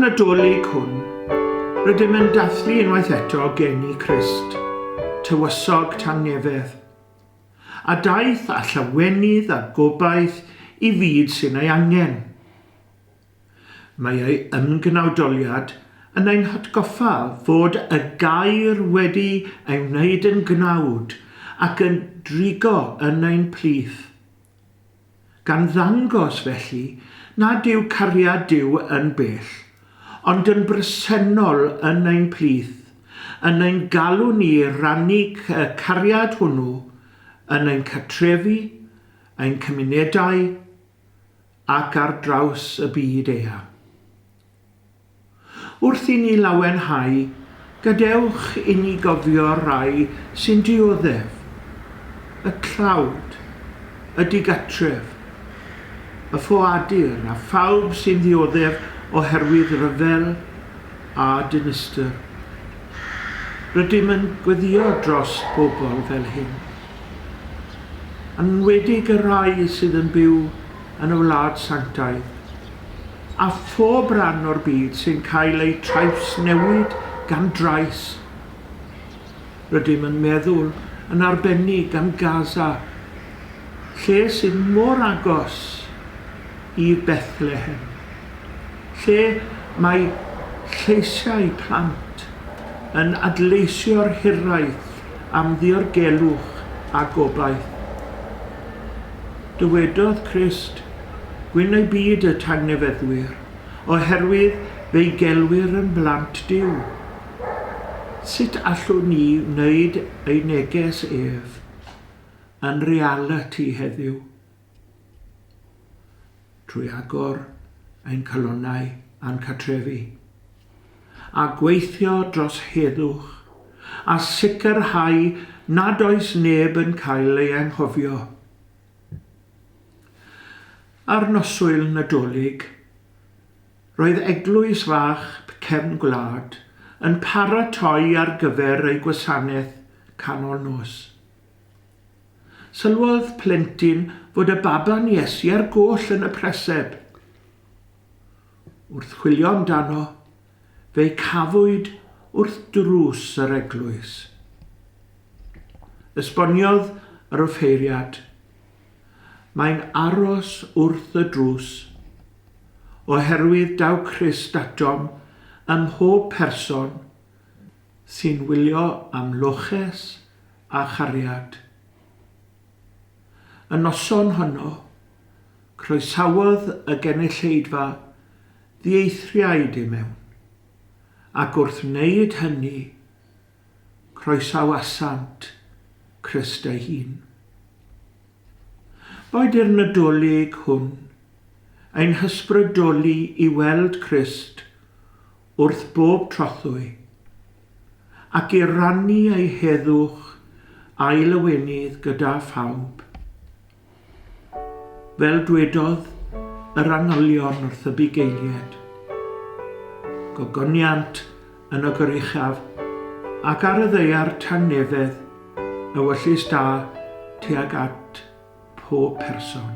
Yn Nadolig hwn, rydym yn dathlu unwaith eto geni Crist, tywysog tangnefedd, a daeth a llawenydd a gobaith i fyd sy'n ei angen. Mae ei ymgnawdoliad yn ein hatgoffa fod y gair wedi ei wneud yn gnawd ac yn drigo yn ein plith. Gan ddangos felly nad yw cariad Duw yn bell, ond yn bresennol yn ein plith, yn ein galw ni rannu cariad hwnnw yn ein cartrefi, ein cymunedau ac ar draws y byd eang. Wrth i ni lawenhau, gadewch i ni gofio rai sy'n dioddef, y clawd, y digatref, y ffoadur a phawb sy'n ddioddef oherwydd ryfel a dinistyr. Rydym yn gweddio dros bobl fel hyn, yn enwedig y rai sydd yn byw yn y wlad sanctaidd, a phob ran o'r byd sy'n cael ei trawsnewid gan drais. Rydym yn meddwl yn arbennig am Gaza, lle sydd mor agos i Bethlehem, lle mae lleisiau plant yn adleisio'r hiraeth am ddiorgelwch a gobaith. Dywedodd Crist, gwyn ei byd y tangnefeddwyr, oherwydd fe'i gelwyr yn blant Duw. Sut allwn ni wneud ei neges ef yn reality heddiw? Trwy agor ein calonnau a'n cartrefi, a gweithio dros heddwch, a sicrhau nad oes neb yn cael ei anghofio. Ar noswyl Nadolig, roedd eglwys fach cefn gwlad yn paratoi ar gyfer ei gwasanaeth canol nos. Sylwodd plentyn fod y baban Iesu ar goll yn y preseb. Wrth chwilio amdano, fe'i cafwyd wrth drws yr eglwys. Esboniodd yr offeiriad, mae'n aros wrth y drws, oherwydd daw Crist atom ym mhob person sy'n wylio am loches a chariad. Y noson honno, croesawodd y genulleidfa ddieithriaid i mewn, ac wrth wneud hynny, croesawasant Crist ei hun. Boed i'r Nadolig hwn ein hysbrydoli i weld Crist wrth bob trothwy, ac i rannu ei heddwch a'i lywenydd gyda phawb. Fel dwedodd yr angylion wrth y bugeiliaid, gogoniant yn y goruchaf ac ar y ddeiar tangnefedd y wyllus da tuag at pob person.